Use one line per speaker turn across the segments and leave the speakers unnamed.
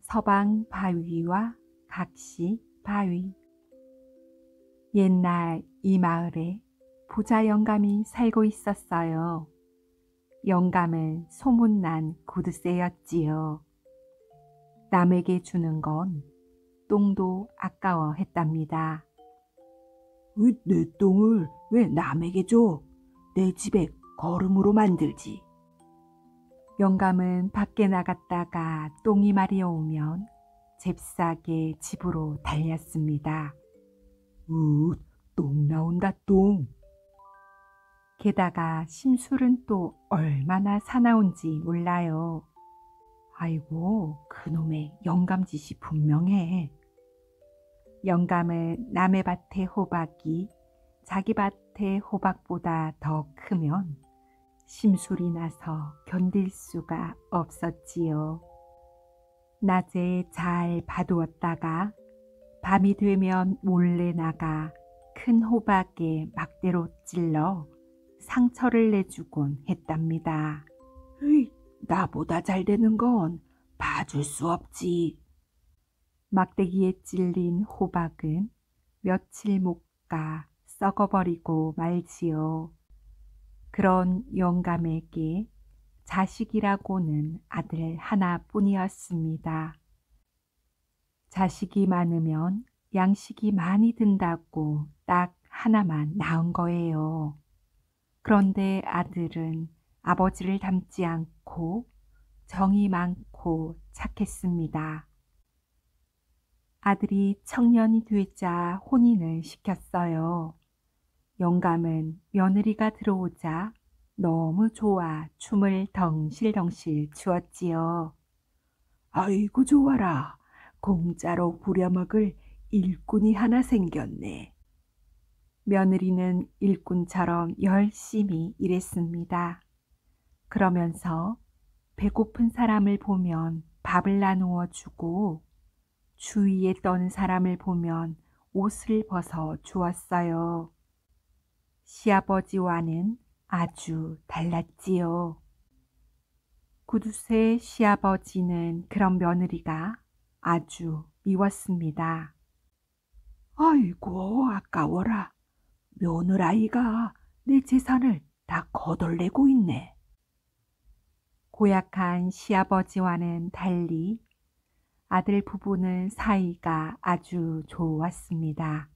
서방 바위와 각시 바위. 옛날 이 마을에 부자 영감이 살고 있었어요. 영감은 소문난 구두쇠였지요. 남에게 주는 건 똥도 아까워했답니다.
내 똥을 왜 남에게 줘? 내 집에 거름으로 만들지.
영감은 밖에 나갔다가 똥이 마려우면 잽싸게 집으로 달렸습니다.
똥 나온다 똥.
게다가 심술은 또 얼마나 사나운지 몰라요. 아이고, 그놈의 영감짓이 분명해. 영감은 남의 밭의 호박이 자기 밭의 호박보다 더 크면 심술이 나서 견딜 수가 없었지요. 낮에 잘 봐두었다가 밤이 되면 몰래 나가 큰 호박에 막대로 찔러 상처를 내주곤 했답니다.
나보다 잘 되는 건 봐줄 수 없지.
막대기에 찔린 호박은 며칠 못 가 썩어버리고 말지요. 그런 영감에게 자식이라고는 아들 하나뿐이었습니다. 자식이 많으면 양식이 많이 든다고 딱 하나만 낳은 거예요. 그런데 아들은 아버지를 닮지 않고 정이 많고 착했습니다. 아들이 청년이 되자 혼인을 시켰어요. 영감은 며느리가 들어오자 너무 좋아 춤을 덩실덩실 추었지요.
아이고 좋아라. 공짜로 부려먹을 일꾼이 하나 생겼네.
며느리는 일꾼처럼 열심히 일했습니다. 그러면서 배고픈 사람을 보면 밥을 나누어 주고 주위에 떠는 사람을 보면 옷을 벗어 주었어요. 시아버지와는 아주 달랐지요. 구두쇠 시아버지는 그런 며느리가 아주 미웠습니다.
아이고 아까워라. 며느라이가 내 재산을 다 거덜내고 있네.
고약한 시아버지와는 달리 아들 부부는 사이가 아주 좋았습니다.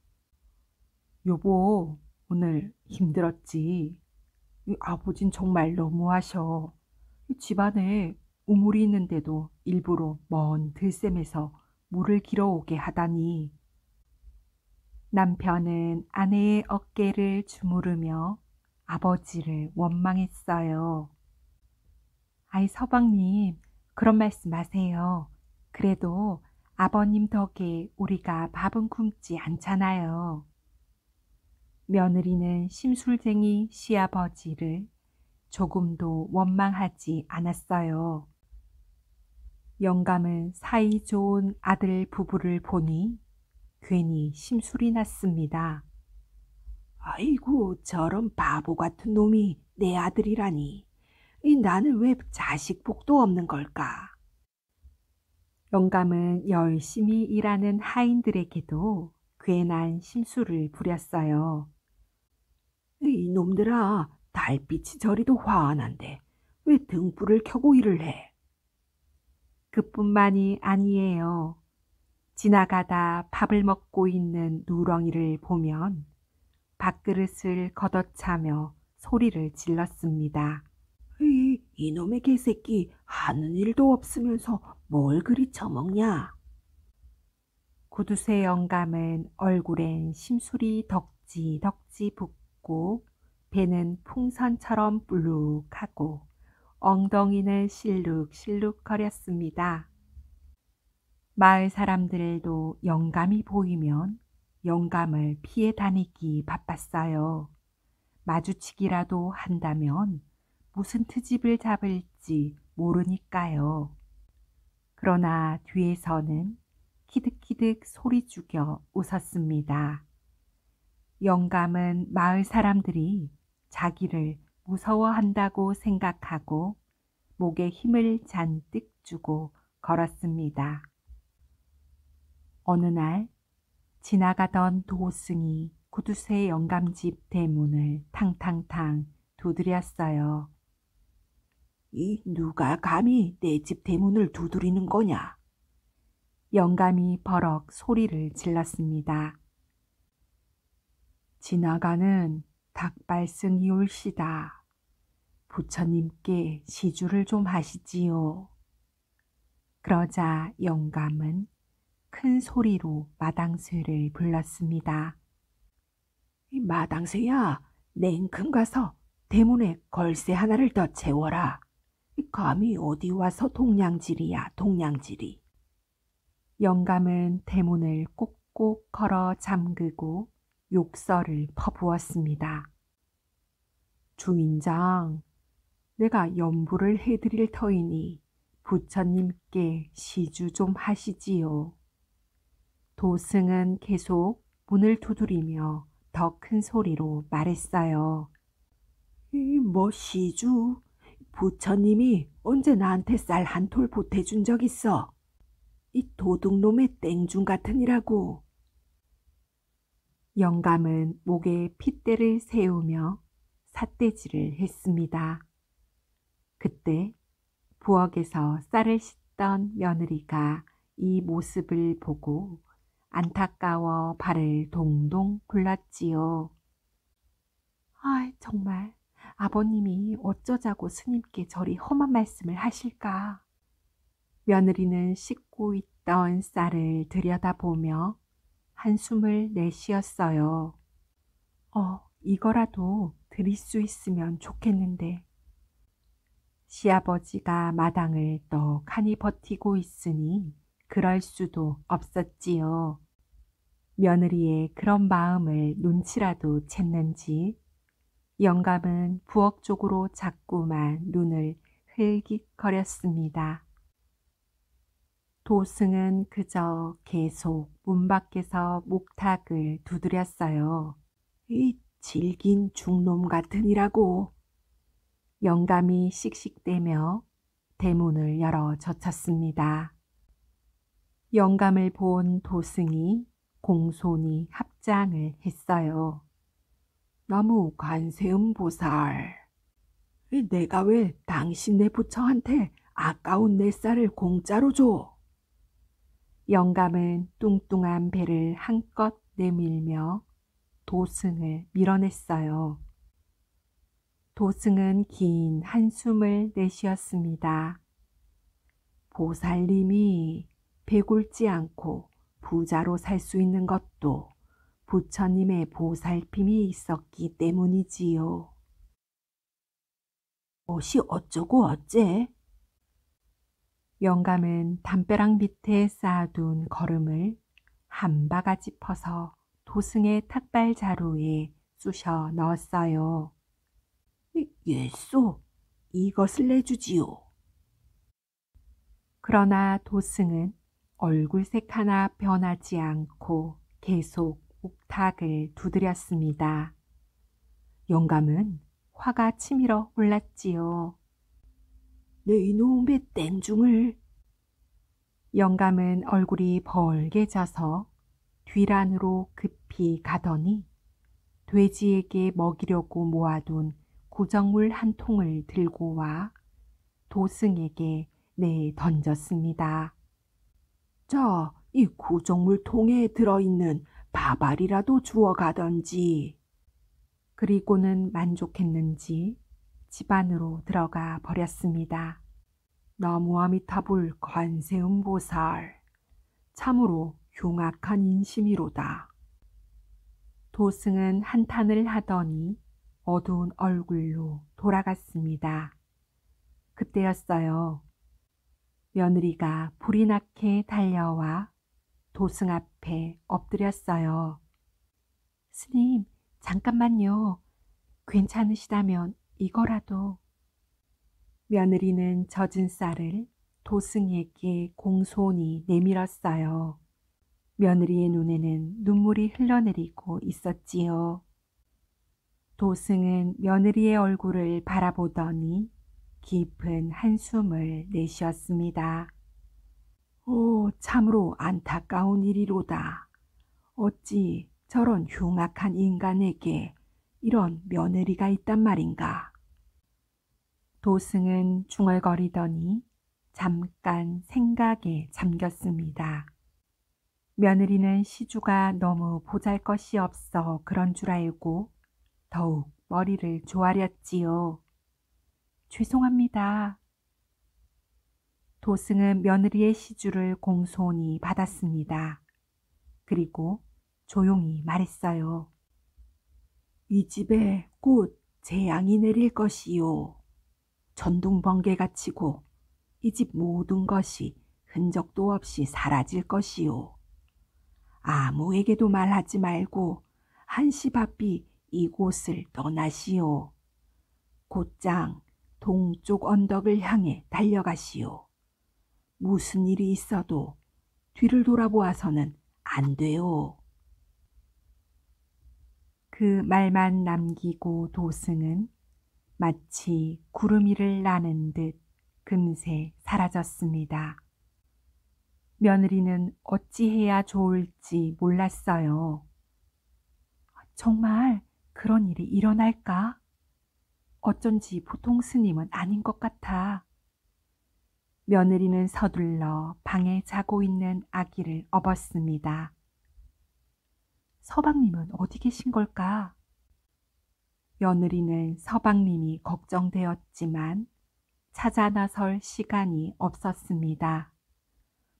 여보, 오늘 힘들었지? 아버진 정말 너무하셔. 집안에 우물이 있는데도 일부러 먼 들샘에서 물을 길어오게 하다니. 남편은 아내의 어깨를 주무르며 아버지를 원망했어요. 아이 서방님, 그런 말씀 마세요. 그래도 아버님 덕에 우리가 밥은 굶지 않잖아요. 며느리는 심술쟁이 시아버지를 조금도 원망하지 않았어요. 영감은 사이 좋은 아들 부부를 보니 괜히 심술이 났습니다.
아이고 저런 바보 같은 놈이 내 아들이라니. 나는 왜 자식 복도 없는 걸까?
영감은 열심히 일하는 하인들에게도 괜한 심술을 부렸어요.
이놈들아, 달빛이 저리도 환한데 왜 등불을 켜고 일을 해?
그뿐만이 아니에요. 지나가다 밥을 먹고 있는 누렁이를 보면 밥그릇을 걷어차며 소리를 질렀습니다.
이놈의 개새끼 하는 일도 없으면서 뭘 그리 처먹냐?
구두쇠 영감은 얼굴엔 심술이 덕지덕지 붓고 배는 풍선처럼 불룩하고 엉덩이는 실룩실룩 거렸습니다. 마을 사람들도 영감이 보이면 영감을 피해 다니기 바빴어요. 마주치기라도 한다면 무슨 트집을 잡을지 모르니까요. 그러나 뒤에서는 키득키득 소리 죽여 웃었습니다. 영감은 마을 사람들이 자기를 무서워한다고 생각하고 목에 힘을 잔뜩 주고 걸었습니다. 어느 날 지나가던 도승이 구두쇠 영감집 대문을 탕탕탕 두드렸어요.
이 누가 감히 내 집 대문을 두드리는 거냐?
영감이 버럭 소리를 질렀습니다. 지나가는 닭발승이올시다. 부처님께 시주를 좀 하시지요. 그러자 영감은 큰 소리로 마당쇠를 불렀습니다.
이 마당새야, 냉큼 가서 대문에 걸쇠 하나를 더 채워라. 이 감히 어디 와서 동냥질이야, 동냥질이.
영감은 대문을 꼭꼭 걸어 잠그고 욕설을 퍼부었습니다. 주인장, 내가 염불을 해드릴 터이니 부처님께 시주 좀 하시지요. 도승은 계속 문을 두드리며 더 큰 소리로 말했어요.
이 뭐 시주? 부처님이 언제 나한테 쌀 한 톨 보태준 적 있어? 이 도둑놈의 땡중 같으니라고.
영감은 목에 핏대를 세우며 삿대질을 했습니다. 그때 부엌에서 쌀을 씻던 며느리가 이 모습을 보고 안타까워 발을 동동 굴렀지요. 아, 정말 아버님이 어쩌자고 스님께 저리 험한 말씀을 하실까. 며느리는 씻고 있던 쌀을 들여다보며 한숨을 내쉬었어요. 이거라도 드릴 수 있으면 좋겠는데. 시아버지가 마당을 떡하니 버티고 있으니 그럴 수도 없었지요. 며느리의 그런 마음을 눈치라도 챘는지 영감은 부엌 쪽으로 자꾸만 눈을 흘깃거렸습니다. 도승은 그저 계속 문 밖에서 목탁을 두드렸어요.
이 질긴 중놈 같으니라고.
영감이 씩씩대며 대문을 열어 젖혔습니다. 영감을 본 도승이 공손히 합장을 했어요.
너무 관세음 보살. 내가 왜 당신네 부처한테 아까운 내 쌀을 공짜로 줘?
영감은 뚱뚱한 배를 한껏 내밀며 도승을 밀어냈어요. 도승은 긴 한숨을 내쉬었습니다. 보살님이 배골지 않고 부자로 살 수 있는 것도 부처님의 보살핌이 있었기 때문이지요.
무엇이 어쩌고 어째?
영감은 담벼락 밑에 쌓아둔 거름을 한 바가지 퍼서 도승의 탁발 자루에 쑤셔 넣었어요.
예쏘, 이것을 내주지요.
그러나 도승은 얼굴색 하나 변하지 않고 계속 옥탁을 두드렸습니다. 영감은 화가 치밀어 올랐지요.
내 이놈의 땡중을.
영감은 얼굴이 벌게져서 뒤란으로 급히 가더니 돼지에게 먹이려고 모아둔 구정물 한 통을 들고 와 도승에게 던졌습니다.
자, 이 구정물 통에 들어있는 밥알이라도 주워 가던지.
그리고는 만족했는지 집 안으로 들어가 버렸습니다. 나무아미타불 관세음보살, 참으로 흉악한 인심이로다. 도승은 한탄을 하더니 어두운 얼굴로 돌아갔습니다. 그때였어요. 며느리가 불이 나게 달려와 도승 앞에 엎드렸어요. 스님, 잠깐만요. 괜찮으시다면 이거라도. 며느리는 젖은 쌀을 도승에게 공손히 내밀었어요. 며느리의 눈에는 눈물이 흘러내리고 있었지요. 도승은 며느리의 얼굴을 바라보더니 깊은 한숨을 내쉬었습니다. 참으로 안타까운 일이로다. 어찌 저런 흉악한 인간에게 이런 며느리가 있단 말인가. 도승은 중얼거리더니 잠깐 생각에 잠겼습니다. 며느리는 시주가 너무 보잘것이 없어 그런 줄 알고 더욱 머리를 조아렸지요. 죄송합니다. 도승은 며느리의 시주를 공손히 받았습니다. 그리고 조용히 말했어요. 이 집에 곧 재앙이 내릴 것이요. 전둥번개가 치고 이 집 모든 것이 흔적도 없이 사라질 것이요. 아무에게도 말하지 말고 한시바삐 이곳을 떠나시오. 곧장 동쪽 언덕을 향해 달려가시오. 무슨 일이 있어도 뒤를 돌아보아서는 안 돼요. 그 말만 남기고 도승은 마치 구름 위를 나는 듯 금세 사라졌습니다. 며느리는 어찌해야 좋을지 몰랐어요. 정말 그런 일이 일어날까? 어쩐지 보통 스님은 아닌 것 같아. 며느리는 서둘러 방에 자고 있는 아기를 업었습니다. 서방님은 어디 계신 걸까? 며느리는 서방님이 걱정되었지만 찾아 나설 시간이 없었습니다.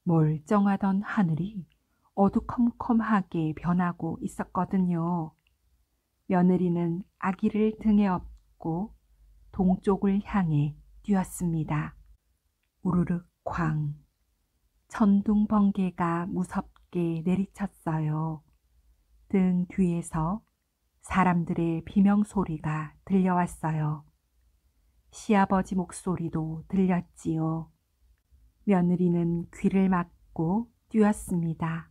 멀쩡하던 하늘이 어두컴컴하게 변하고 있었거든요. 며느리는 아기를 등에 업고 동쪽을 향해 뛰었습니다. 우르르 쾅. 천둥번개가 무섭게 내리쳤어요. 등 뒤에서 사람들의 비명소리가 들려왔어요. 시아버지 목소리도 들렸지요. 며느리는 귀를 막고 뛰었습니다.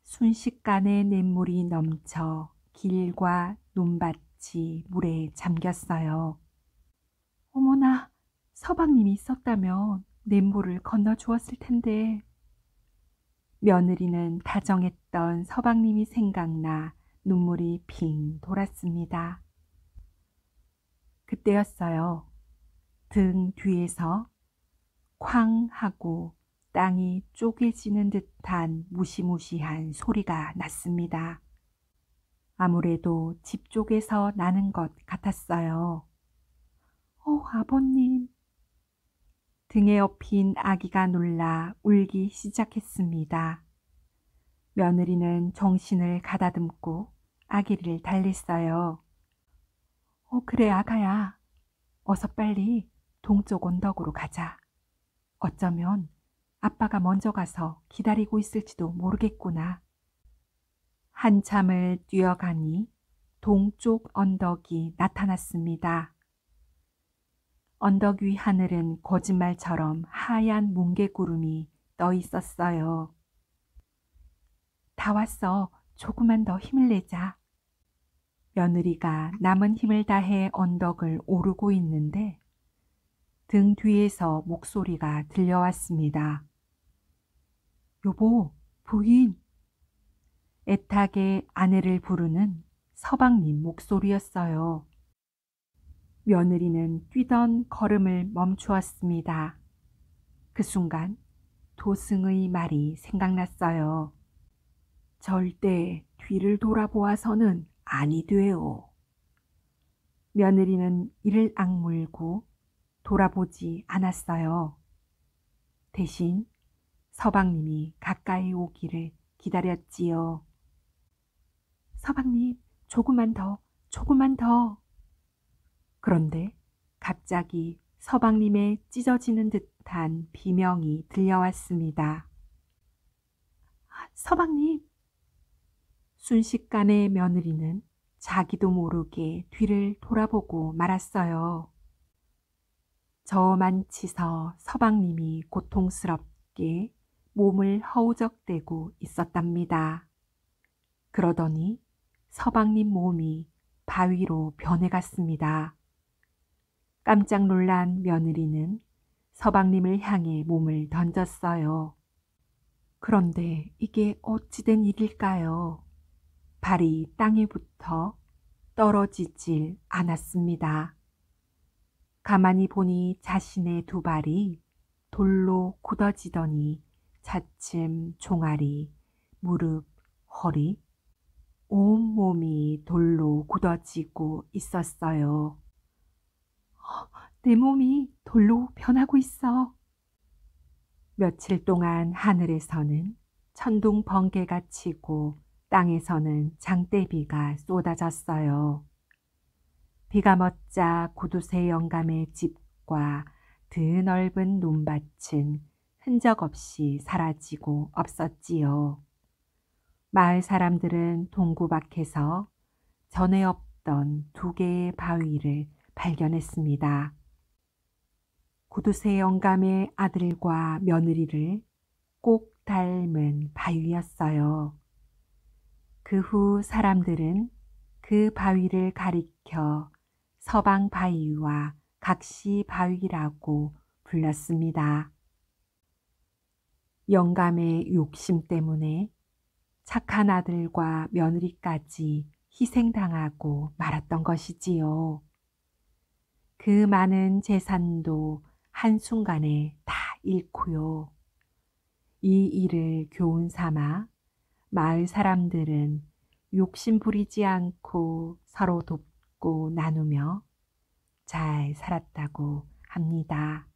순식간에 냇물이 넘쳐 길과 논밭이 물에 잠겼어요. 어머나, 서방님이 있었다면 냇물을 건너주었을 텐데. 며느리는 다정했던 서방님이 생각나 눈물이 핑 돌았습니다. 그때였어요. 등 뒤에서 쾅 하고 땅이 쪼개지는 듯한 무시무시한 소리가 났습니다. 아무래도 집 쪽에서 나는 것 같았어요. 아버님. 등에 업힌 아기가 놀라 울기 시작했습니다. 며느리는 정신을 가다듬고 아기를 달랬어요. 그래 아가야. 어서 빨리 동쪽 언덕으로 가자. 어쩌면 아빠가 먼저 가서 기다리고 있을지도 모르겠구나. 한참을 뛰어가니 동쪽 언덕이 나타났습니다. 언덕 위 하늘은 거짓말처럼 하얀 뭉게구름이 떠 있었어요. 다 왔어. 조금만 더 힘을 내자. 며느리가 남은 힘을 다해 언덕을 오르고 있는데 등 뒤에서 목소리가 들려왔습니다. 여보, 부인. 애타게 아내를 부르는 서방님 목소리였어요. 며느리는 뛰던 걸음을 멈추었습니다. 그 순간 도승의 말이 생각났어요. 절대 뒤를 돌아보아서는 아니 돼요. 며느리는 이를 악물고 돌아보지 않았어요. 대신 서방님이 가까이 오기를 기다렸지요. 서방님, 조금만 더, 조금만 더. 그런데 갑자기 서방님의 찢어지는 듯한 비명이 들려왔습니다. 서방님! 순식간에 며느리는 자기도 모르게 뒤를 돌아보고 말았어요. 저만 치서 서방님이 고통스럽게 몸을 허우적대고 있었답니다. 그러더니 서방님 몸이 바위로 변해갔습니다. 깜짝 놀란 며느리는 서방님을 향해 몸을 던졌어요. 그런데 이게 어찌된 일일까요? 발이 땅에 붙어 떨어지질 않았습니다. 가만히 보니 자신의 두 발이 돌로 굳어지더니 차츰 종아리, 무릎, 허리, 온몸이 돌로 굳어지고 있었어요. 내 몸이 돌로 변하고 있어. 며칠 동안 하늘에서는 천둥 번개가 치고 땅에서는 장대비가 쏟아졌어요. 비가 멎자 구두쇠 영감의 집과 드넓은 논밭은 흔적 없이 사라지고 없었지요. 마을 사람들은 동구 밖에서 전에 없던 두 개의 바위를 발견했습니다. 구두쇠 영감의 아들과 며느리를 꼭 닮은 바위였어요. 그 후 사람들은 그 바위를 가리켜 서방 바위와 각시 바위라고 불렀습니다. 영감의 욕심 때문에 착한 아들과 며느리까지 희생당하고 말았던 것이지요. 그 많은 재산도 한순간에 다 잃고요. 이 일을 교훈 삼아 마을 사람들은 욕심 부리지 않고 서로 돕고 나누며 잘 살았다고 합니다.